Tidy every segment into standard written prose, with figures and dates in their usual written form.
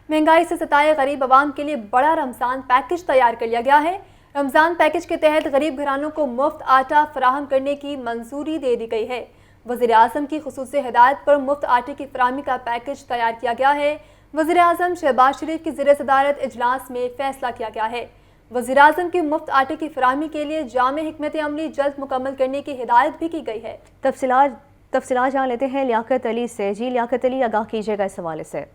महंगाई से सताए गरीब आवाम के लिए बड़ा रमज़ान पैकेज तैयार कर लिया गया है। रमज़ान पैकेज के तहत गरीब घरानों को मुफ्त आटा फराहम करने की मंजूरी दे दी गई है। वज़ीर-ए-आज़म की ख़ुसूसी हिदायत पर मुफ्त आटे की फराहमी का पैकेज तैयार किया गया है। वज़ीर-ए-आज़म शहबाज शरीफ की ज़ेर सदारत इजलास में फ़ैसला किया गया है। वज़ीर-ए-आज़म की मुफ्त आटे की फराहमी के लिए जामे हिकमत अमली जल्द मुकम्मल करने की हिदायत भी की गई है। तफसीलात जान लेते हैं लियाकत अली से। जी लियाकत अली, आगाह कीजिएगा इस हवाले से।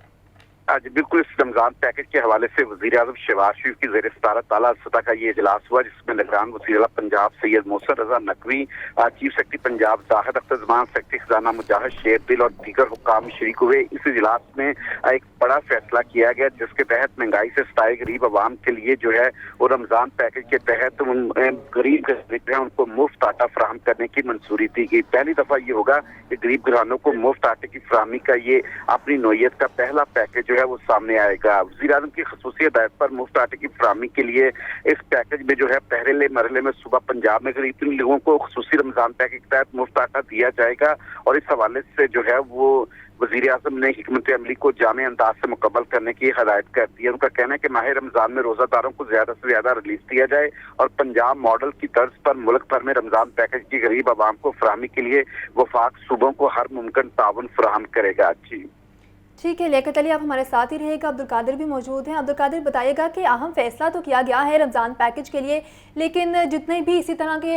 आज बिल्कुल इस रमजान पैकेज के हवाले से वज़ीर-ए-आज़म शहबाज शरीफ की ज़ेर सदारत आला सतह का ये इजलास हुआ, जिसमें निगरान वज़ीर आला पंजाब सैयद मोहसिन रज़ा नकवी, चीफ सेक्रेटरी पंजाब जाहिद अख्तर ज़मान, सेक्रेटरी खजाना मुजाहिद शेरदिल और दीगर हुक्काम शरीक हुए। इस इजलास में एक बड़ा फैसला किया गया, जिसके तहत महंगाई से सताए गरीब आवाम के लिए जो है वो रमजान पैकेज के तहत गरीब जो है उनको मुफ्त आटा फराहम करने की मंजूरी दी गई। पहली दफा ये होगा कि गरीब घरानों को मुफ्त आटे की फराहमी का ये अपनी नौयत का पहला पैकेज जो है वो सामने आएगा। वज़ीर-ए-आज़म की ख़ुसूसी हिदायत पर मुफ्त आटे की फराहमी के लिए इस पैकेज में जो है पहले मरहले में सुबह पंजाब में करीब 3 लोगों को ख़ुसूसी रमजान पैकेज के तहत मुफ्त आटा दिया जाएगा। और इस हवाले से जो है वो वज़ीर-ए-आज़म ने हिकमत अमली को जामे अंदाज से मुकम्मल करने की हिदायत कर दी है। उनका कहना है कि माह रमजान में रोजादारों को ज्यादा से ज्यादा रिलीफ दिया जाए और पंजाब मॉडल की तर्ज पर मुल्क भर में रमजान पैकेज की गरीब आवाम को फराहमी के लिए वफाक सूबों को हर मुमकिन ताउन फराहम करेगा। जी ठीक है लियाकत अली, आप हमारे साथ ही रहेगा। अब्दुल कादिर भी मौजूद हैं। अब्दुल कादिर, बताइएगा कि अहम फैसला तो किया गया है रमज़ान पैकेज के लिए, लेकिन जितने भी इसी तरह के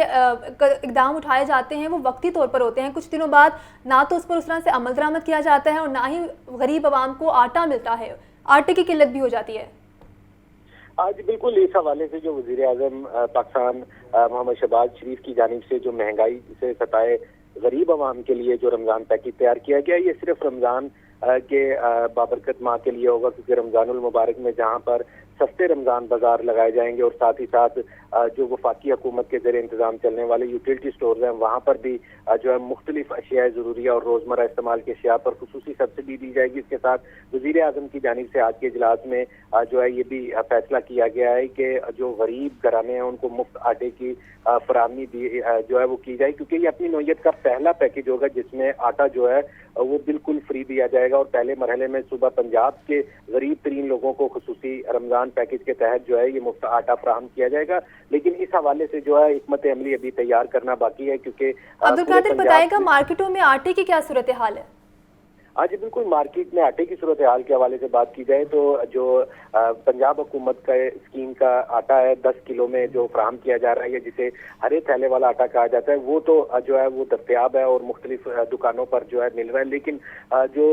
इकदाम उठाए जाते हैं वो वक्ती तौर पर होते हैं। कुछ दिनों बाद ना तो उस पर उस तरह से अमल दरामद किया जाता है और ना ही गरीब आवाम को आटा मिलता है, आटे की किल्लत भी हो जाती है। आज बिल्कुल इस हवाले से जो वज़ीर-ए-आज़म पाकिस्तान मोहम्मद शहबाज शरीफ की जानिब से जो महंगाई से सताए गरीब आवाम के लिए जो रमज़ान पैकेज तैयार किया गया, ये सिर्फ रमज़ान के बाबरकत माह के लिए होगा, क्योंकि रमज़ानुल मुबारक में जहाँ पर सस्ते रमज़ान बाजार लगाए जाएंगे और साथ ही साथ जो वफाकी हुकूमत के ज़रिए इंतजाम चलने वाले यूटिलिटी स्टोर्स हैं वहाँ पर भी जो है मुख्तलिफ अशिया ज़रूरिया और रोज़मर्रा इस्तेमाल के अशिया पर खुसूसी सब्सिडी दी जाएगी। इसके साथ वज़ीर-ए-आज़म की जानिब से आज के इजलास में जो है ये भी फैसला किया गया है कि जो गरीब घराने हैं उनको मुफ्त आटे की फराहमी जो है वो की जाए, क्योंकि ये अपनी नौयत का पहला पैकेज होगा जिसमें आटा जो है वो बिल्कुल फ्री दिया जाएगा। और पहले मरहले में सुबह पंजाब के गरीब तरीन लोगों को खुसूसी रमजान पैकेज के तहत जो है ये मुफ्त आटा फराहम किया जाएगा। लेकिन इस हवाले से जो है हिकमत अमली अभी तैयार करना बाकी है, क्योंकि अब्दुल कादिर बताएगा मार्केटों में आटे की क्या सूरत हाल है? आज बिल्कुल मार्केट में आटे की सूरत हाल के हवाले से बात की जाए तो जो पंजाब हुकूमत का स्कीम का आटा है 10 किलो में जो फराहम किया जा रहा है, जिसे हरे थैले वाला आटा कहा जाता है, वो तो जो है वो दस्तयाब है और मुख्तलिफ दुकानों पर जो है मिल रहा है। लेकिन जो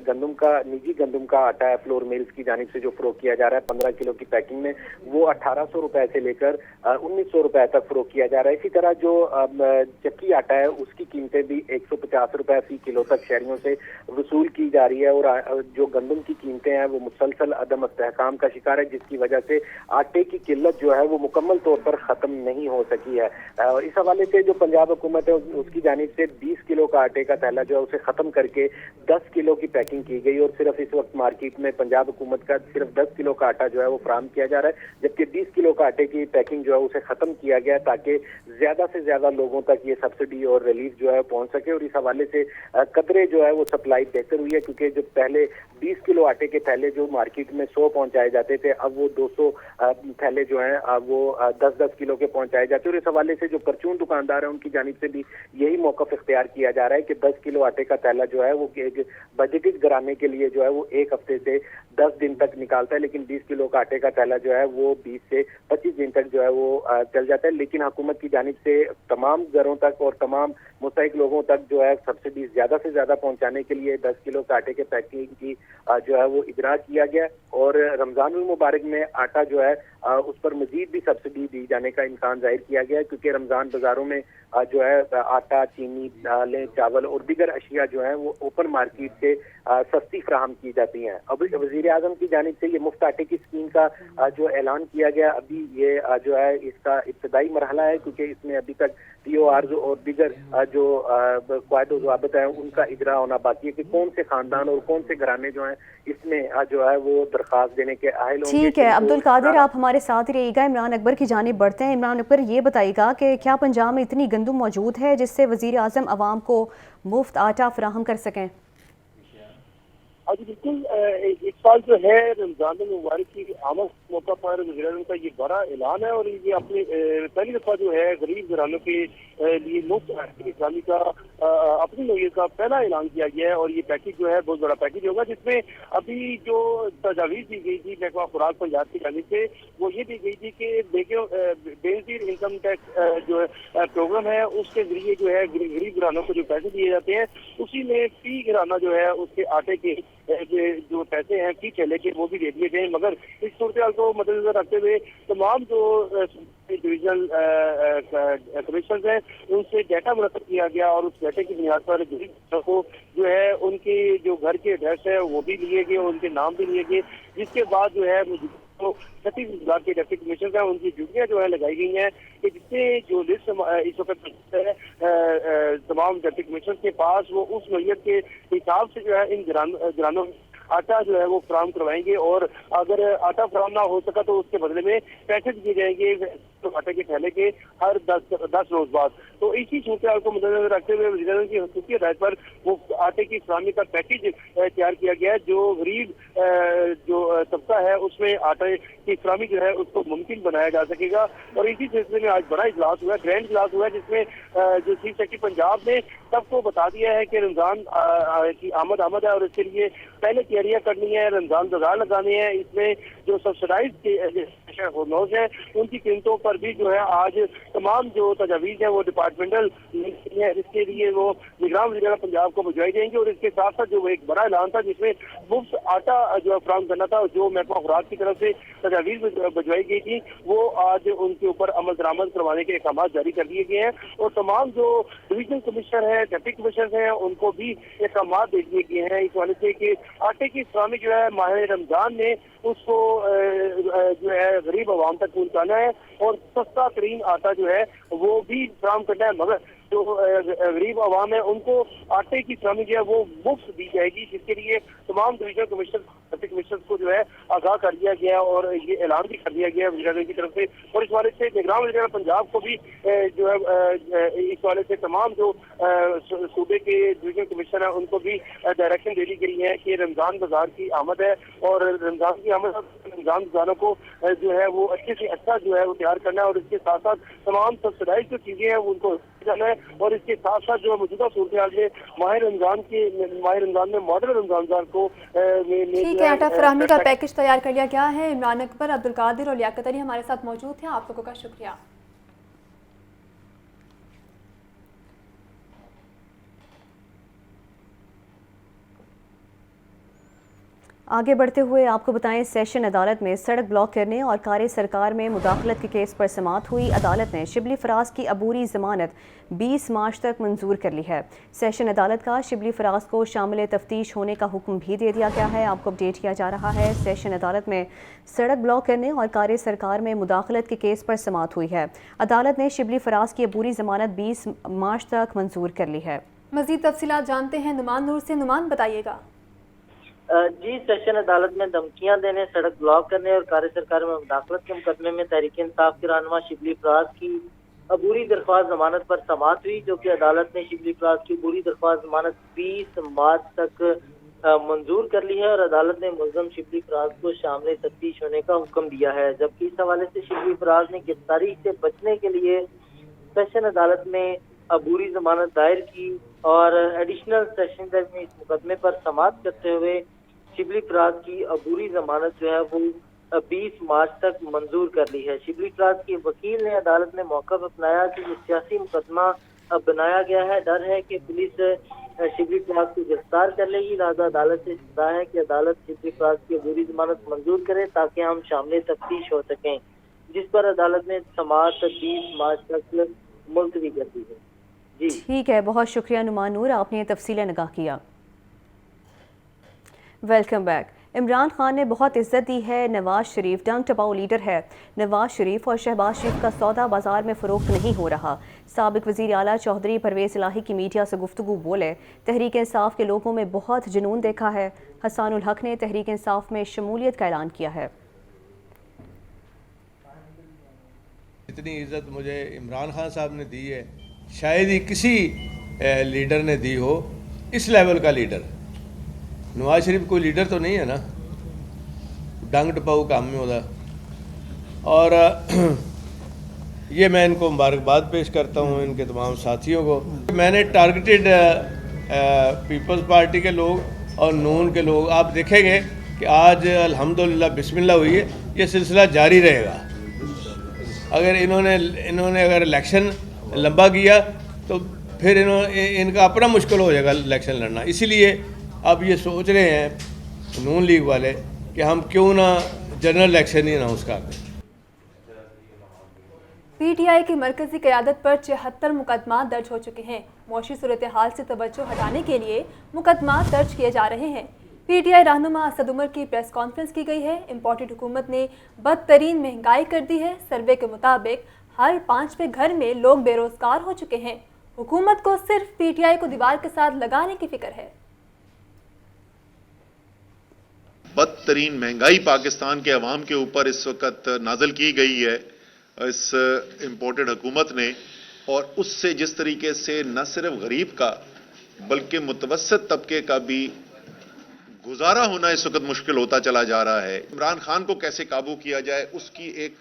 गंदम का निजी गंदम का आटा है फ्लोर मिल्स की जानिब से जो फरोख्त किया जा रहा है 15 किलो की पैकिंग में, वो 1800 रुपए से लेकर 1900 रुपए तक फरोख्त किया जा रहा है। इसी तरह जो चक्की आटा है उसकी कीमतें भी 150 रुपए फी किलो तक शहरियों से वसूल की जा रही है। और जो गंदम की कीमतें हैं वो मुसलसल अदम इस्तेहकाम का शिकार है, जिसकी वजह से आटे की किल्लत जो है वो मुकम्मल तौर पर खत्म नहीं हो सकी है। और इस हवाले से जो पंजाब हुकूमत है उसकी जानिब से 20 किलो का आटे का थैला जो है उसे खत्म करके 10 किलो की पैकिंग की गई और सिर्फ इस वक्त मार्केट में पंजाब हुकूमत का सिर्फ 10 किलो का आटा जो है वो फराहम किया जा रहा है, जबकि 20 किलो का आटे की पैकिंग जो है उसे खत्म किया गया ताकि ज्यादा से ज्यादा लोगों तक ये सब्सिडी और रिलीफ जो है पहुंच सके। और इस हवाले से कदरे जो है वो सप्लाई बेहतर हुई है, क्योंकि जो पहले 20 किलो आटे के थैले जो मार्केट में 100 पहुंचाए जाते थे, अब वो 200 थैले जो हैं वो 10-10 किलो के पहुंचाए जाते हैं। और इस हवाले से जो परचून दुकानदार हैं उनकी जानिब से भी यही मौक़िफ़ इख्तियार किया जा रहा है कि 10 किलो आटे का थैला जो है वो एक बजटेड घराने के लिए जो है वो 1 हफ्ते से 10 दिन तक निकालता है, लेकिन 20 किलो का आटे का थैला जो है वो 20 से 25 दिन तक जो है वो चल जाता है। लेकिन हुकूमत की जानिब से तमाम घरों तक और तमाम मुस्तहिक लोगों तक जो है सब्सिडी ज्यादा से ज्यादा पहुंचाने के लिए 10 किलो का आटे के पैकिंग की जो है वो इजरा किया गया। और रमजानुल मुबारक में आटा जो है उस पर मजीद भी सब्सिडी दी जाने का इम्कान जाहिर किया गया है, क्योंकि रमजान बाजारों में जो है आटा, चीनी, दालें, चावल और दीगर अशिया जो है वो ओपन मार्केट से सस्ती फराहम की जाती हैं। अब वज़ीर-ए-आज़म की जानिब से ये मुफ्त आटे की स्कीम का जो ऐलान किया गया, अभी ये जो है इसका इब्तदाई मरहला है, क्योंकि इसमें अभी तक PORs और दीगर जो क़वायद और ज़वाबित हैं उनका इजरा होना बाकी है कि कौन से खानदान और कौन से घराने जो हैं इसमें जो है वो दरख्वास्त देने के अहल होंगे। ठीक है अब्दुल कादिर, आप हमारे साथ ही रहिएगा। इमरान अकबर की जानिब बढ़ते हैं। इमरान अकबर, ये बताइएगा कि क्या पंजाब में इतनी गंदम मौजूद है जिससे वज़ीर-ए-आज़म आवाम को मुफ्त आटा फराहम कर सकें? جی بالکل، اس سال جو ہے رمضان المبارک کی آمد کے موقع پر وزیر اعظم کا یہ بڑا اعلان ہے اور یہ اپنی پہلی دفعہ جو ہے غریب گھرانوں کے لیے مفت اسلامی کا اپنی نوعیت کا پہلا اعلان کیا گیا ہے. اور یہ پیکج جو ہے بہت بڑا پیکج ہوگا، جس میں ابھی جو تجاویز دی گئی تھی محکمہ خوراک پنجاب کی جانب سے وہ یہ دی گئی تھی کہ بے نظیر انکم ٹیکس جو پروگرام ہے اس کے ذریعے جو ہے غریب گھرانوں کو جو پیسے دیے جاتے ہیں اسی میں فی گھرانہ جو ہے اس کے آٹے کے جو پیسے ہیں فی چلے کے وہ بھی دے دیے گئے. مگر اس صورتحال کو مد نظر رکھتے ہوئے تمام جو ڈویژنل کمشنرز ہیں ان سے ڈیٹا مرتب کیا گیا اور اس ڈیٹا کی بنیاد پر غریب کو جو ہے ان کے جو گھر کے ایڈریس ہے وہ بھی لیے گئے، ان کے نام بھی لیے گئے، جس کے بعد جو ہے 36,000 کے ڈپٹی کمشنر ہیں ان کی ڈیوٹیاں جو ہے لگائی گئی ہیں کہ جس سے جو لسٹ اس وقت ہے تمام ڈپٹی کمشنر کے پاس وہ اس نوعیت کے حساب سے جو ہے ان گرانوں آٹا جو ہے وہ فراہم کروائیں گے. اور اگر آٹا فراہم نہ ہو سکا تو اس کے بدلے میں پیسے دیے جائیں گے آٹے کے تھیلے کے ہر 10 روز بعد. تو اسی صورتحال کو مد نظر رکھتے ہوئے وزیر اعظم کی خصوصی ہدایت پر وہ آٹے کی فراہمی کا پیکج تیار کیا گیا ہے جو غریب جو طبقہ ہے اس میں آٹے کی فراہمی جو ہے اس کو ممکن بنایا جا سکے گا. اور اسی سلسلے میں آج بڑا اجلاس ہوا ہے، گرینڈ اجلاس ہوا ہے، جس میں جو چیف سیکرٹری پنجاب نے سب کو بتا دیا ہے کہ رمضان کی آمد ہے اور اس کے لیے پہلے تیاریاں کرنی ہے، رمضان بازار لگانے ہیں. اس میں جو سبسڈائز ہارمونز ہیں ان کی قیمتوں پر بھی جو ہے آج تمام جو تجاویز ہیں وہ ڈپارٹمنٹل ہے، اس کے لیے وہ نگران وزیر پنجاب کو بھجوائی جائیں گے. اور اس کے ساتھ ساتھ جو ایک بڑا اعلان تھا جس میں مفت آٹا جو فراہم کرنا تھا جو محکمہ خوراک کی طرف سے تجاویز بھجوائی گئی تھی وہ آج ان کے اوپر عمل درآمد کروانے کے احکامات جاری کر دیے گئے ہیں. اور تمام جو ڈویژنل کمشنر ہیں، ڈپٹی کمشنر ہیں، ان کو بھی احکامات دے دیے گئے ہیں اس والے سے کہ آٹے کی فراہمی جو ہے ماہ رمضان میں اس کو جو ہے غریب عوام تک پہنچانا ہے اور سستا ترین آٹا جو ہے وہ بھی فراہم کرنا ہے. مگر جو غریب عوام ہے ان کو آٹے کی فراہمی جو ہے وہ مفت دی جائے گی، جس کے لیے تمام ڈویژنل کمشنر کو جو ہے آگاہ کر دیا گیا اور یہ اعلان بھی کر دیا گیا وزیر اعظم کی طرف سے. اور اس والے سے نگران وزیر پنجاب کو بھی جو ہے اس والے سے تمام جو صوبے کے ڈویژنل کمشنر ہیں ان کو بھی ڈائریکشن دے دی گئی ہے کہ رمضان بازار کی آمد ہے اور رمضان کی آمد رمضان بازاروں کو جو ہے وہ اچھے سے اچھا جو ہے وہ تیار کرنا ہے. اور اس کے ساتھ ساتھ تمام سبسڈائز جو چیزیں ہیں ان کو جانا ہے. اور اس کے ساتھ ساتھ جو موجودہ صورتحال میں ماہ رمضان میں ماڈل رمضان بازار کو ٹھیک ہے، آٹا فراہمی کا پیکج تیار کر لیا گیا ہے. عمران اکبر، عبدالقادر اور لیاقت علی ہمارے ساتھ موجود تھے، آپ لوگوں کا شکریہ. آگے بڑھتے ہوئے آپ کو بتائیں، سیشن عدالت میں سڑک بلاک کرنے اور کار سرکار میں مداخلت کے کیس پر سماعت ہوئی. عدالت نے شبلی فراز کی عبوری ضمانت 20 مارچ تک منظور کر لی ہے. سیشن عدالت کا شبلی فراز کو شامل تفتیش ہونے کا حکم بھی دے دیا گیا ہے. آپ کو اپڈیٹ کیا جا رہا ہے، سیشن عدالت میں سڑک بلاک کرنے اور کار سرکار میں مداخلت کے کیس پر سماعت ہوئی ہے. عدالت نے شبلی فراز کی عبوری ضمانت 20 مارچ تک منظور کر لی ہے. مزید تفصیلات جانتے ہیں نعمان نور سے. نعمان، بتائیے گا. جی، سیشن عدالت میں دھمکیاں دینے، سڑک بلاک کرنے اور کار سرکار میں مداخلت کے مقدمے میں تحریک انصاف کے رہنما شبلی فراز کی عبوری درخواست ضمانت پر سماعت ہوئی، جو کہ عدالت نے شبلی فراز کی عبوری درخواست ضمانت 20 مارچ تک منظور کر لی ہے. اور عدالت نے ملزم شبلی فراز کو شامل تفتیش ہونے کا حکم دیا ہے. جبکہ اس حوالے سے شبلی فراز نے گرفتاری سے بچنے کے لیے سیشن عدالت میں عبوری ضمانت دائر کی اور ایڈیشنل سیشن جج میں اس مقدمے پر سماعت کرتے ہوئے شبلی فراز کی عبوری ضمانت جو ہے وہ 20 مارچ تک منظور کر لی ہے. شبلی فراز کے وکیل نے عدالت میں موقف اپنایا کہ یہ سیاسی مقدمہ بنایا گیا ہے، ڈر ہے کہ پولیس شبلی فراز کو گرفتار کر لے گی، لہٰذا عدالت سے استدعا ہے کہ عدالت شبلی فراز کی عبوری ضمانت منظور کرے تاکہ ہم شامل تفتیش ہو سکیں، جس پر عدالت نے سماعت 20 مارچ تک ملتوی کر دی ہے. جی ٹھیک ہے، بہت شکریہ نعمان نور، آپ نے تفصیل نگاہ کیا. Welcome back. عمران خان نے بہت عزت دی ہے، نواز شریف ڈنگ ٹپاؤ لیڈر ہے. نواز شریف اور شہباز شریف کا سودا بازار میں فروخت نہیں ہو رہا. سابق وزیر اعلیٰ چودھری پرویز الہی کی میڈیا سے گفتگو بولے، تحریک انصاف کے لوگوں میں بہت جنون دیکھا ہے. حسان الحق نے تحریک انصاف میں شمولیت کا اعلان کیا ہے. اتنی عزت مجھے عمران خان صاحب نے دی ہے شاید ہی کسی لیڈر نے دی ہو، اس لیول کا لیڈر. नवाज शरीफ कोई लीडर तो नहीं है ना, डंग टपाऊ काम में होता। और ये मैं इनको मुबारकबाद पेश करता हूँ, इनके तमाम साथियों को। मैंने टारगेटेड पीपल्स पार्टी के लोग और नून के लोग, आप देखेंगे कि आज अल्हम्दुलिल्लाह बिस्मिल्लाह हुई है, ये सिलसिला जारी रहेगा। अगर इन्होंने अगर इलेक्शन लंबा किया तो फिर इनका अपना मुश्किल हो जाएगा इलेक्शन लड़ना। इसीलिए अब ये सोच रहे हैं नून लीग वाले कि हम क्यों ना जनरल इलेक्शन ही अनाउंस कर दें। पीटीआई की मरकजी क़यादत पर 76 मुकदमा दर्ज हो चुके हैं। मौशी सूरत हाल से तवज्जो हटाने के लिए मुकदमा दर्ज किए जा रहे हैं। पीटीआई रहनुमा असद उमर की प्रेस कॉन्फ्रेंस की गई है। इम्पोर्टेड हुकूमत ने बदतरीन महंगाई कर दी है। सर्वे के मुताबिक हर 5वें घर में लोग बेरोजगार हो चुके हैं। हुकूमत को सिर्फ पीटीआई को दीवार के साथ लगाने की फिक्र है। बदतरीन महंगाई पाकिस्तान के अवाम के ऊपर इस वक्त नाजल की गई है इस इम्पोर्टेड हुकूमत ने, और उससे जिस तरीके से न सिर्फ गरीब का बल्कि मुतवस्सित तबके का भी गुजारा होना इस वक्त मुश्किल होता चला जा रहा है। इमरान खान को कैसे काबू किया जाए, उसकी एक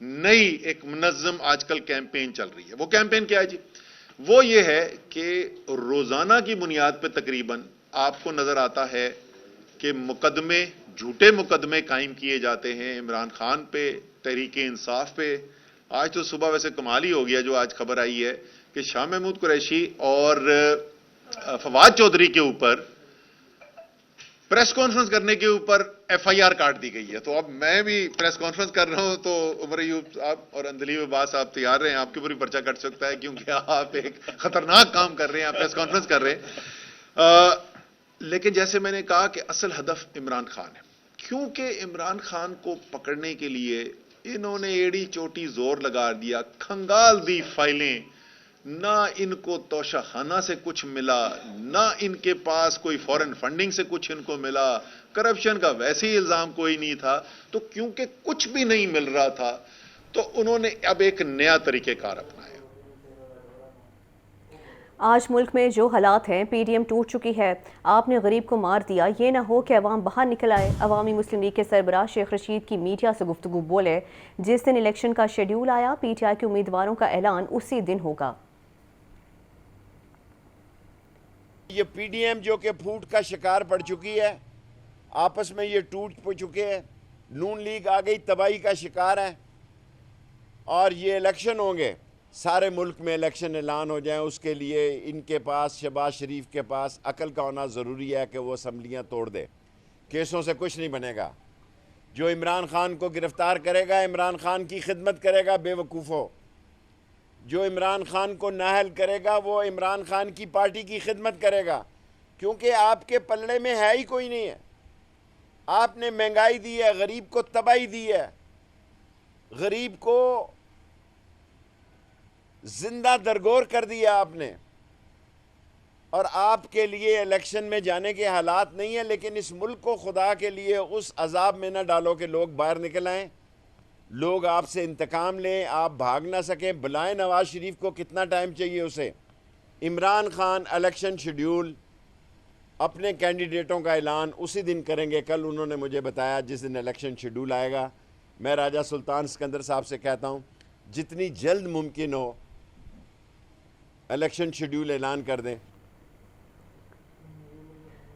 नई एक मुनज़्ज़म आजकल कैंपेन चल रही है। वो कैंपेन क्या है जी? वो ये है कि रोजाना की बुनियाद पे तकरीबन आपको नजर आता है कि मुकदमे, झूठे मुकदमे कायम किए जाते हैं इमरान खान पे, तहरीक इंसाफ पे। आज तो सुबह वैसे कमाल ही हो गया जो आज खबर आई है कि शाह महमूद कुरैशी और फवाद चौधरी के ऊपर प्रेस कॉन्फ्रेंस करने के ऊपर एफआईआर काट दी गई है। तो अब मैं भी प्रेस कॉन्फ्रेंस कर रहा हूं तो उमर अयूब साहब और अंदलीब अब्बास साहब तैयार रहे हैं, आपके ऊपर भी पर्चा कट सकता है क्योंकि आप एक खतरनाक काम कर रहे हैं, आप प्रेस कॉन्फ्रेंस कर रहे हैं। लेकिन जैसे मैंने कहा कि असल हदफ इमरान खान है, क्योंकि इमरान खान को पकड़ने के लिए इन्होंने एड़ी चोटी जोर लगा दिया, खंगाल दी फाइलें, ना इनको तोशाखाना से कुछ मिला, ना इनके पास कोई फॉरेन फंडिंग से कुछ इनको मिला, करप्शन का वैसे ही इल्जाम कोई नहीं था। तो क्योंकि कुछ भी नहीं मिल रहा था तो उन्होंने अब एक नया तरीकेकार अपनाया। आज मुल्क में जो हालात हैं, पीडीएम टूट चुकी है। आपने गरीब को मार दिया, ये ना हो कि अवाम बाहर निकल आए। अवामी मुस्लिम लीग के सरबराह शेख रशीद की मीडिया से गुफ्तगू बोले, जिस दिन इलेक्शन का शेड्यूल आया पीटीआई के उम्मीदवारों का ऐलान उसी दिन होगा। ये पीडीएम जो कि फूट का शिकार पड़ चुकी है, आपस में ये टूट चुके हैं। नून लीग आ गई, तबाही का शिकार है। और ये इलेक्शन होंगे, सारे मुल्क में इलेक्शन ऐलान हो जाए, उसके लिए इनके पास, शहबाज शरीफ के पास अकल का होना ज़रूरी है कि वो असम्बलियाँ तोड़ दे। केसों से कुछ नहीं बनेगा। जो इमरान खान को गिरफ्तार करेगा, इमरान खान की खिदमत करेगा बेवकूफ़ों। जो इमरान खान को नाअहल करेगा वो इमरान खान की पार्टी की खिदमत करेगा, क्योंकि आपके पल्ले में है ही कोई नहीं है। आपने महंगाई दी है, गरीब को तबाही दी है, गरीब को जिंदा दरगोर कर दिया आपने। और आपके लिए इलेक्शन में जाने के हालात नहीं है, लेकिन इस मुल्क को खुदा के लिए उस अजाब में न डालो कि लोग बाहर निकल आएँ, लोग आपसे इंतकाम लें, आप भाग ना सकें। बुलाएं नवाज शरीफ को, कितना टाइम चाहिए उसे। इमरान खान इलेक्शन शेड्यूल, अपने कैंडिडेटों का ऐलान उसी दिन करेंगे। कल उन्होंने मुझे बताया जिस दिन इलेक्शन शेड्यूल आएगा। मैं राजा सुल्तान सिकंदर साहब से कहता हूँ जितनी जल्द मुमकिन हो इलेक्शन शेड्यूल ऐलान कर दें।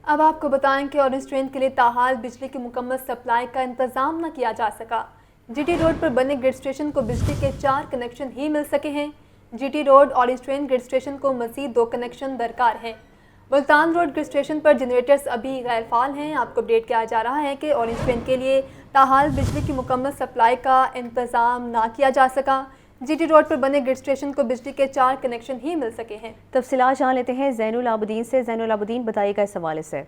अब आपको बताएं कि ऑरेंज ट्रेन के लिए ताहाल बिजली की मुकम्मल सप्लाई का इंतजाम न किया जा सका। जीटी रोड पर बने ग्रिड स्टेशन को बिजली के 4 कनेक्शन ही मिल सके हैं। GT road orange train grid station को मज़ीद 2 कनेक्शन दरकार हैं। मुल्तान रोड ग्रिड स्टेशन पर जनरेटर्स अभी गैर फाल हैं। आपको अपडेट किया जा रहा है कि ऑरेंज ट्रेन के लिए ताहाल बिजली की मुकम्मल सप्लाई का इंतज़ाम ना किया जा सका। जीटी रोड पर बने ग्रिड स्टेशन को बिजली के 4 कनेक्शन ही मिल सके हैं। तफसीलात जान लेते हैं ज़ैनुल आबदीन से। ज़ैनुल आबदीन, बताइएगा इस हवाले से।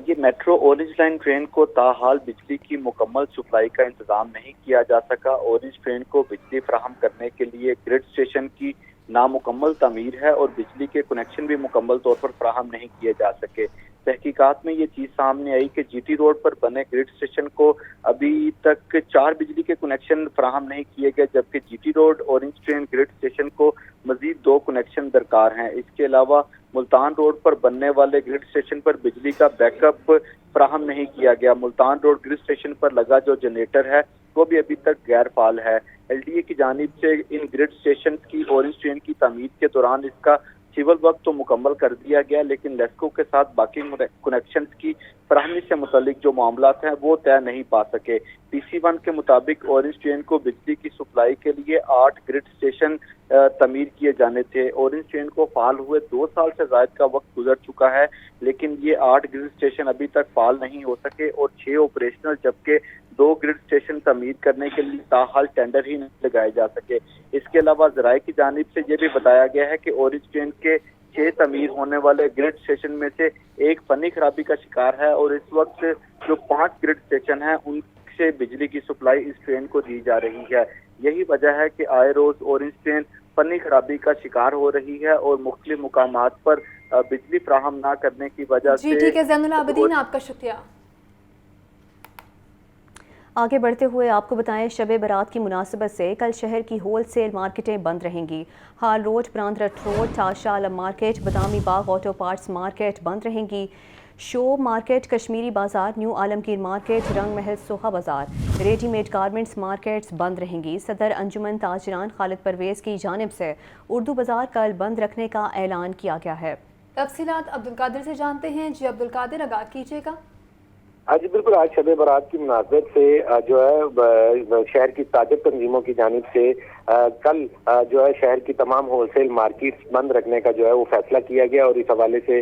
ये मेट्रो ऑरेंज लाइन ट्रेन को ताहाल बिजली की मुकम्मल सप्लाई का इंतजाम नहीं किया जा सका। ऑरेंज ट्रेन को बिजली फराहम करने के लिए ग्रिड स्टेशन की नामुकम्मल तामीर है और बिजली के कनेक्शन भी मुकम्मल तौर पर फराहम नहीं किए जा सके। तहकीकात में ये चीज़ सामने आई कि जीटी रोड पर बने ग्रिड स्टेशन को अभी तक 4 बिजली के कनेक्शन फराहम नहीं किए गए, जबकि GT road orange train grid station को मजीद 2 कनेक्शन दरकार हैं। इसके अलावा ملتان روڈ پر بننے والے گرڈ اسٹیشن پر بجلی کا بیک اپ فراہم نہیں کیا گیا۔ ملتان روڈ گرڈ اسٹیشن پر لگا جو جنریٹر ہے وہ بھی ابھی تک غیر فعال ہے۔ LDA کی جانب سے ان گرڈ اسٹیشن کی اورنج ٹرین کی تعمیر کے دوران اس کا سول وقت تو مکمل کر دیا گیا، لیکن لیسکو کے ساتھ باقی کنیکشنز کی فراہمی سے متعلق جو معاملات ہیں وہ طے نہیں پا سکے۔ PC1 کے مطابق اورنج ٹرین کو بجلی کی سپلائی کے لیے 8 گرڈ اسٹیشن تعمیر کیے جانے تھے۔ اورنج ٹرین کو فعال ہوئے 2 سال سے زائد کا وقت گزر چکا ہے، لیکن یہ 8 گرڈ اسٹیشن ابھی تک فعال نہیں ہو سکے اور 6 آپریشنل جبکہ 2 گرڈ اسٹیشن تعمیر کرنے کے لیے تاحال ٹینڈر ہی نہیں لگائے جا سکے۔ اس کے علاوہ ذرائع کی جانب سے یہ بھی بتایا گیا ہے کہ اورنج ٹرین کے 6 تعمیر ہونے والے گرڈ اسٹیشن میں سے ایک فنی خرابی کا شکار ہے اور اس وقت جو 5 گرڈ اسٹیشن ہیں ان سے بجلی کی سپلائی اس ٹرین کو دی جا رہی ہے۔ یہی وجہ ہے کہ آئے روز اورنج ٹرین فنی خرابی کا شکار ہو رہی ہے اور مختلف مقامات پر بجلی فراہم نہ کرنے کی وجہ سے ٹھیک ہے زین العابدین، آپ کا شکریہ۔ آگے بڑھتے ہوئے آپ کو بتائیں شب برات کی مناسبت سے کل شہر کی ہول سیل مارکیٹیں بند رہیں گی۔ ہال روڈ، براندرٹ روڈ، تاشا عالم مارکیٹ، بادامی باغ آٹو پارٹس مارکیٹ بند رہیں گی۔ شو مارکیٹ، کشمیری بازار، نیو عالمگیر مارکیٹ، رنگ محل سوہا بازار، ریڈی میڈ گارمنٹس مارکیٹس بند رہیں گی۔ صدر انجمن تاجران خالد پرویز کی جانب سے اردو بازار کل بند رکھنے کا اعلان کیا گیا ہے۔ تفصیلات عبدالقادر سے جانتے ہیں۔ جی عبدالقادر، آگاہ کیجیے گا۔ جی بالکل، آج شب برات کی مناسبت سے جو ہے شہر کی تاجر تنظیموں کی جانب سے کل جو ہے شہر کی تمام ہول سیل مارکیٹس بند رکھنے کا جو ہے وہ فیصلہ کیا گیا اور اس حوالے سے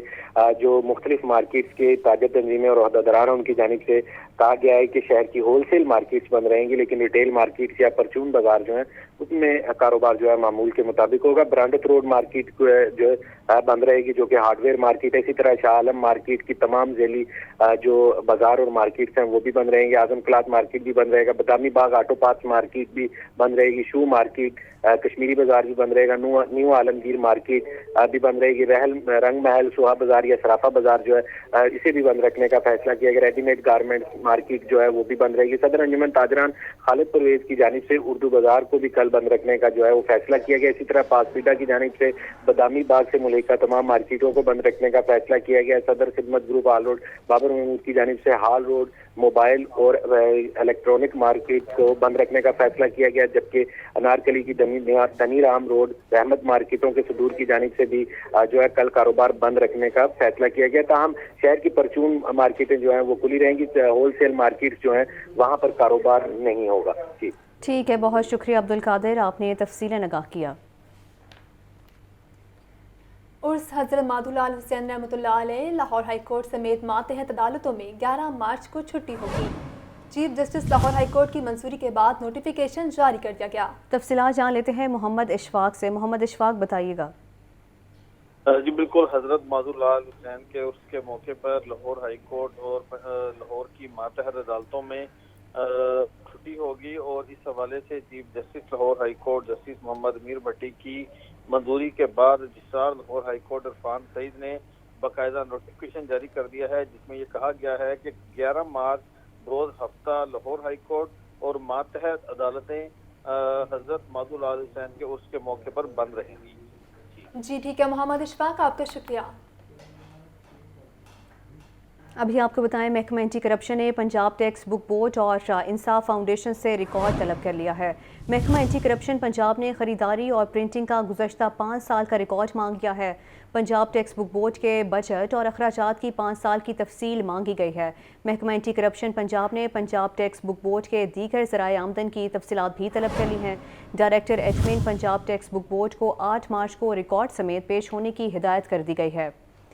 جو مختلف مارکیٹس کے تاجر تنظیمیں اور عہدیداران ان کی جانب سے کہا گیا ہے کہ شہر کی ہول سیل مارکیٹس بند رہیں گی، لیکن ریٹیل مارکیٹس یا پرچون بازار جو ہیں اس میں کاروبار جو ہے معمول کے مطابق ہوگا۔ برانڈت روڈ مارکیٹ جو ہے بند رہے گی جو کہ ہارڈ ویئر مارکیٹ ہے۔ اسی طرح شاہ عالم مارکیٹ کی تمام ذیلی جو بازار اور مارکیٹس ہیں وہ بھی بند رہیں گے۔ اعظم کلاتھ مارکیٹ بھی بند رہے گا۔ بادامی باغ آٹو پارٹس مارکیٹ بھی بند رہے گی۔ شو مارکیٹ، کشمیری بازار بھی بند رہے گا۔ نیو عالمگیر مارکیٹ بھی بند رہے گی۔ رنگ محل سوہا بازار یا سرافہ بازار جو ہے اسے بھی بند رکھنے کا فیصلہ کیا گیا۔ ریڈی میڈ گارمنٹس مارکیٹ جو ہے وہ بھی بند رہے گی۔ صدر انجمن تاجران خالد پرویز کی جانب سے اردو بازار کو بھی کل بند رکھنے کا جو ہے وہ فیصلہ کیا گیا۔ اسی طرح پاسپیٹا کی جانب سے بادامی باغ سے ملحقہ تمام مارکیٹوں کو بند رکھنے کا فیصلہ کیا گیا۔ صدر خدمت group Hall Road Babar Mahmood کی جانب سے ہال روڈ، موبائل اور الیکٹرانک مارکیٹ کو بند رکھنے کا فیصلہ کیا گیا، جبکہ انارکلی کی دنی رام روڈ، رحمت مارکیٹوں کے صدور کی جانب سے بھی جو ہے کل کاروبار بند رکھنے کا فیصلہ کیا گیا۔ تاہم شہر کی پرچون مارکیٹیں جو ہیں وہ کھلی رہیں گی۔ ہول سیل مارکیٹ جو ہیں وہاں پر کاروبار نہیں ہوگا۔ جی ٹھیک ہے، بہت شکریہ عبدالقادر، آپ نے تفصیلاً آگاہ کیا۔ عرس حضرت مادھولال حسین رحمۃ اللہ علیہ لاہور ہائی کورٹ سمیت ماتحت عدالتوں میں 11 مارچ کو چھٹی ہوگی۔ Chief justice Lahore high court کی منظوری کے بعد نوٹیفیکیشن جاری کر دیا گیا۔ تفصیلات جان لیتے ہیں محمد اشفاق سے۔ محمد اشفاق، بتائیے گا۔ جی بالکل، حضرت مادھولال حسین کے عرس کے موقع پر لاہور ہائی کورٹ اور لاہور کی ماتحت عدالتوں میں چھٹی ہوگی اور اس حوالے سے chief justice Lahore high court justice Muhammad Amir Bhatti کی منظوری کے بعد registrar Lahore high court Irfan Saeed نے باقاعدہ نوٹیفیکیشن جاری کر دیا ہے، جس میں یہ کہا گیا ہے کہ 11 مارچ روز ہفتہ لاہور ہائی کورٹ اور ماتحت عدالتیں حضرت مادھولال حسین کے عرس کے موقع پر بند رہیں گی۔ جی ٹھیک ہے محمد اشفاق، آپ کا شکریہ۔ ابھی آپ کو بتائیں محکمہ اینٹی کرپشن نے پنجاب ٹیکس بک بورڈ اور انصاف فاؤنڈیشن سے ریکارڈ طلب کر لیا ہے۔ محکمہ اینٹی کرپشن پنجاب نے خریداری اور پرنٹنگ کا گزشتہ 5 سال کا ریکارڈ مانگ لیا ہے۔ پنجاب ٹیکس بک بورڈ کے بجٹ اور اخراجات کی 5 سال کی تفصیل مانگی گئی ہے۔ محکمہ اینٹی کرپشن پنجاب نے پنجاب ٹیکس بک بورڈ کے دیگر ذرائع آمدن کی تفصیلات بھی طلب کر لی ہیں۔ Director admin Punjab tax book board کو 8 مارچ کو ریکارڈ سمیت پیش ہونے کی ہدایت کر دی گئی ہے۔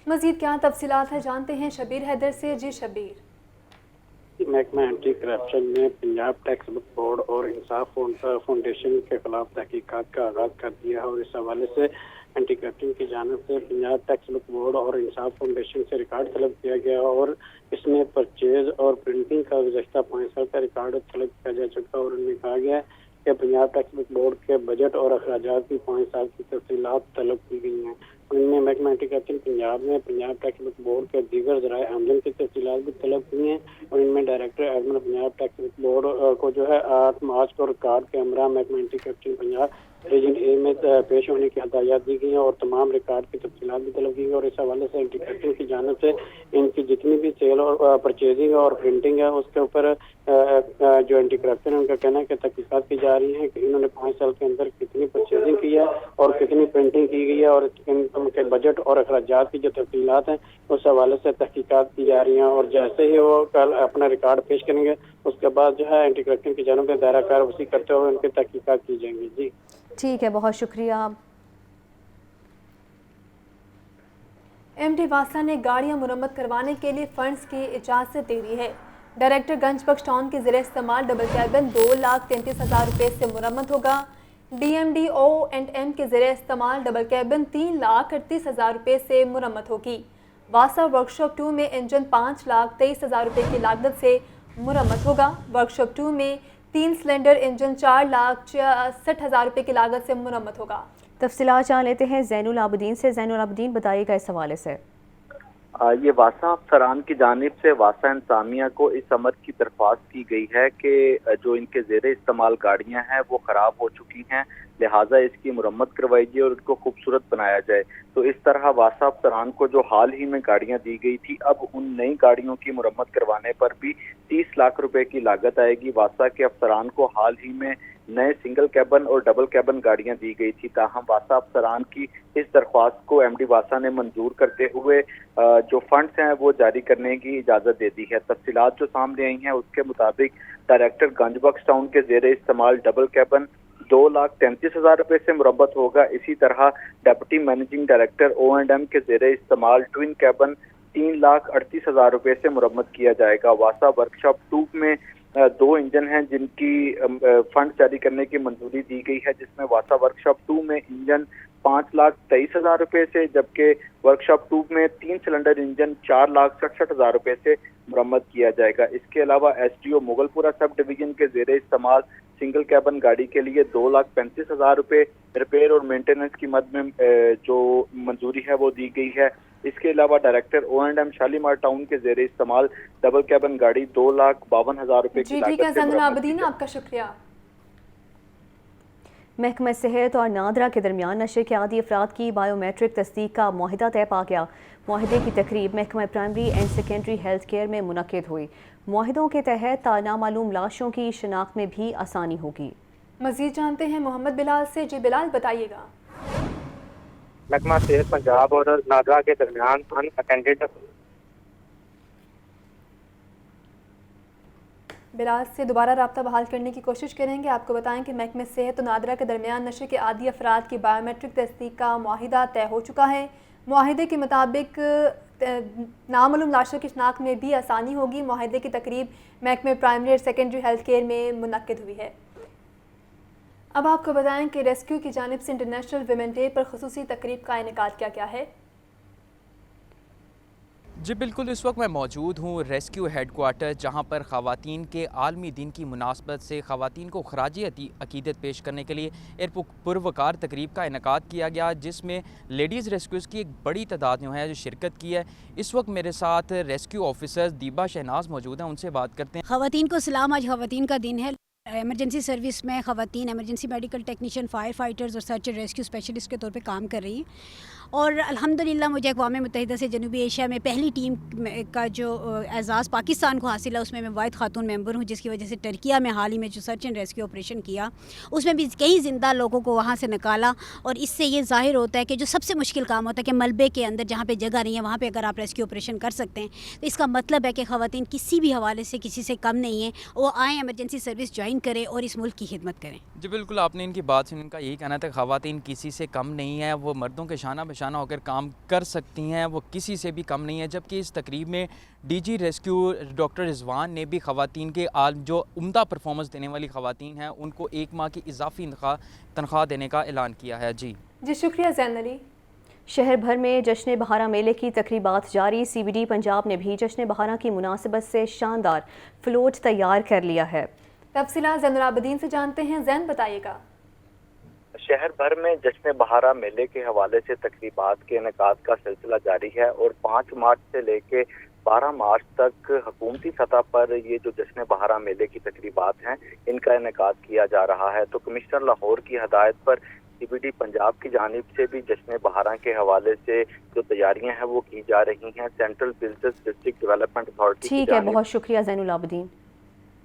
مزید کیا تفصیلات ہیں جانتے ہیں شبیر حیدر سے۔ جی شبیر۔ محکمہ اینٹی کرپشن نے پنجاب ٹیکس بک بورڈ اور انصاف فاؤنڈیشن کے خلاف تحقیقات کا آغاز کر دیا ہے اور اس حوالے سے اینٹی کرپشن کی جانب سے پنجاب ٹیکس بک بورڈ اور انصاف فاؤنڈیشن سے ریکارڈ طلب کیا گیا اور اس میں پرچیز اور پرنٹنگ کا گزشتہ 5 سال کا ریکارڈ طلب کیا جا چکا اور ان میں کہا گیا ہے کہ پنجاب ٹیکس بک بورڈ کے بجٹ اور اخراجات کی 5 سال کی تفصیلات طلب کی گئی ہیں۔ ان میں محکمہ اینٹی کرپشن پنجاب نے پنجاب ٹیکس بک بورڈ کے دیگر ذرائع آمدن کی تفصیلات بھی طلب کی ہیں اور ان میں director admin Punjab tax book board کو جو ہے 8 مارچ کو ریکارڈ کے ہمراہ محکمہ اینٹی کرپشن پنجاب रीजन ए में पेश होने की हदायत दी गई हैं और तमाम रिकॉर्ड की तफसीलात भी तलब की गई। और इस हवाले से एंटी करप्शन की जानिब से इनकी जितनी भी सेल और परचेजिंग और प्रिंटिंग है उसके ऊपर जो एंटी करप्शन है उनका कहना है कि तहकीकात की जा रही है कि इन्होंने 5 साल के अंदर कितनी परचेजिंग की है और कितनी प्रिंटिंग की गई है और उनके बजट और अखराजात की जो तफसीलात हैं उस हवाले से तहकीकात की जा रही हैं। और जैसे ही वो कल अपना रिकॉर्ड पेश करेंगे उसके बाद जो है एंटी करप्शन की जानिब से दायरा कार्रवाई करते हुए उनकी तहकीकात की जाएंगी। जी ठीक है, बहुत शुक्रिया। एमडी वासा ने गाड़ियां मुरम्मत करवाने के लिए फंड्स की इजाज़त दे दी है। डायरेक्टर गंज बख्श टाउन के ज़रिए इस्तेमाल डबल कैबिन 2,33,000 रुपये से मुरम्मत होगा। DMD O&M के ज़रिए इस्तेमाल डबल कैबिन 3,38,000 रुपये से मुरम्मत होगी। वासा वर्कशॉप 2 में इंजन 5,23,000 रुपये की लागत से मुरम्मत होगा। वर्कशॉप 2 में 3 सिलेंडर इंजन 4,66,000 रुपये की लागत से मुरम्मत होगा। तफसीलात जान लेते हैं ज़ैनुल आबदीन से। ज़ैनुल आबदीन, बताइएगा इस हवाले से। ये वासा अफसरान की जानिब से वासा इंतजामिया को इस अमर की दरख्वास्त की गई है कि जो इनके ज़ेरे इस्तेमाल गाड़ियां हैं वो ख़राब हो चुकी हैं, लिहाजा इसकी मुरम्मत करवाई जाए और इनको खूबसूरत बनाया जाए। तो इस तरह वासा अफसरान को जो हाल ही में गाड़ियां दी गई थी, अब उन नई गाड़ियों की मुरम्मत करवाने पर भी 30 लाख रुपए की लागत आएगी। वासा के अफसरान को हाल ही में नए सिंगल कैबन और डबल कैबन गाड़ियां दी गई थी, ताहम वासा अफसरान की इस दरख्वास्त को एमडी वासा ने मंजूर करते हुए जो फंड्स हैं वो जारी करने की इजाज़त दे दी है। तफसीलात जो सामने आई हैं उसके मुताबिक डायरेक्टर गंज बख्श टाउन के ज़ेरे इस्तेमाल डबल कैबन 2,33,000 रुपये से मुरम्मत होगा। इसी तरह डिप्टी मैनेजिंग डायरेक्टर O&M के ज़ेरे इस्तेमाल ट्विन कैबन 3,38,000 रुपये से मुरम्मत किया जाएगा। वासा वर्कशॉप 2 में 2 इंजन हैं जिनकी फंड जारी करने की मंजूरी दी गई है, जिसमें वासा वर्कशॉप 2 में इंजन 5,23,000 रुपये से, जबकि वर्कशॉप 2 में 3 सिलेंडर इंजन 4,67,000 रुपये से मुरम्मत किया जाएगा। इसके अलावा SDO मुगलपुरा सब डिवीजन के ज़ेरे इस्तेमाल सिंगल कैबन गाड़ी के लिए 2,35,000 रुपये रिपेयर और मेंटेनेंस की मद में जो मंजूरी है वो दी गई है। इसके अलावा डायरेक्टर O&M शालीमार टाउन के ज़ेरे इस्तेमाल डबल कैबन गाड़ी 2,52,000 रुपये की लागत से ज़ैनुल आबदीन, आपका शुक्रिया। महकमा सेहत और नादरा के दरमियान नशे के आदी अफराद की बायोमेट्रिक तस्दीक का मुआहिदा तय पा गया। मुआहिदे की तकरीब महकमा primary and secondary health care में मुनक्किद हुई। मुआहिदों के तहत नामालूम लाशों की शिनाख्त में भी आसानी होगी। मज़ीद जानते हैं मोहम्मद बिलाल से। जी बिलाल, बताइएगा। महकमा सेहत पंजाब और नादरा के दरमियान अनअटेंडेड बिलाल से दोबारा रब्ता बहाल करने की कोशिश करेंगे। आपको बताएं कि महकमे सेहत और नादरा के दरमियान नशे के आदी अफराद की बायोमेट्रिक तस्दीक का मुआहिदा तय हो चुका है। मुआहिदे के मुताबिक नामालूम लाशों की शनाख्त में भी आसानी होगी। मुआहिदे की तकरीब महकमे प्राइमरी और सेकेंडरी हेल्थ केयर में मुनक्किद हुई है। अब आपको बताएं कि रेस्क्यू की जानिब से इंटरनेशनल विमेन डे पर खुसूसी तकरीब का इनेकाद क्या है। जी बिल्कुल, इस वक्त मैं मौजूद हूँ रेस्क्यू हेडक्वार्टर, जहाँ पर ख़वातीन के आलमी दिन की मुनासबत से ख़वातीन को खराजी अकीदत पेश करने के लिए एक पुरवकार तकरीब का इनेकाद किया गया, जिसमें लेडीज़ रेस्क्यूज़ की एक बड़ी तादाद जो है जो शिरकत की है। इस वक्त मेरे साथ रेस्क्यू ऑफिसर दीबा शहनाज मौजूद हैं, उनसे बात करते हैं। ख़वातीन को सलाम। आज ख़वातीन का दिन है। एमरजेंसी सर्विस में ख़वातीन emergency medical technician, fire fighters और सर्च एंड रेस्क्यू स्पेशलिस्ट के तौर पे काम कर रही हैं। और अल्हम्दुलिल्लाह मुझे अक़वाम मुत्तहिदा से जनूबी एशिया में पहली टीम का जो एजाज़ पाकिस्तान को हासिल है उसमें मैं वाहिद खातून मेंबर हूँ, जिसकी वजह से टर्किया में हाल ही में जो सर्च एंड रेस्क्यू ऑपरेशन किया उसमें भी कई ज़िंदा लोगों को वहाँ से निकाला। और इससे ये ज़ाहिर होता है कि जो सबसे मुश्किल काम होता है कि मलबे के अंदर जहाँ पे जगह नहीं है वहाँ पे अगर आप रेस्क्यू ऑपरेशन कर सकते हैं, तो इसका मतलब है कि ख़वातीन किसी भी हवाले से किसी से कम नहीं है। वो आएँ, एमरजेंसी सर्विस ज्वाइन करें और इस मुल्क की खिदमत करें। जी बिल्कुल, आपने इनकी बात सुन, इनका यही कहना था ख़वातीन किसी से कम नहीं है, वो मर्दों के शाना बशाना होकर काम कर सकती हैं, वो किसी से भी कम नहीं है। जबकि इस तकरीब में DG रेस्क्यू डॉक्टर रिजवान ने भी ख़वातीन के जो उम्दा परफॉर्मेंस देने वाली ख़वातीन हैं उनको 1 माह की इजाफी तनख्वाह देने का ऐलान किया है। जी शुक्रिया ज़ैन अली। शहर भर में जश्न बहारा मेले की तकरीबात जारी। CBD पंजाब ने भी जश्न बहारा की मुनासिबत से शानदार फ्लोट तैयार कर लिया है। तफसीलात ज़ैनुल आबदीन से जानते हैं। ज़ैन, बताइएगा। शहर भर में जश्न बहारा मेले के हवाले से तकरीबात के इनेकाद का सिलसिला जारी है और 5 मार्च से लेके 12 مارچ تک حکومتی سطح پر یہ جو جشن بہارا میلے کی تقریبات ہیں ان کا انعقاد کیا جا رہا ہے۔ تو کمشنر لاہور کی ہدایت پر CBD پنجاب کی جانب سے بھی جشن بہارا کے حوالے سے جو تیاریاں ہیں وہ کی جا رہی ہیں۔ Central business district development authority ٹھیک ہے، بہت شکریہ زین العابدین۔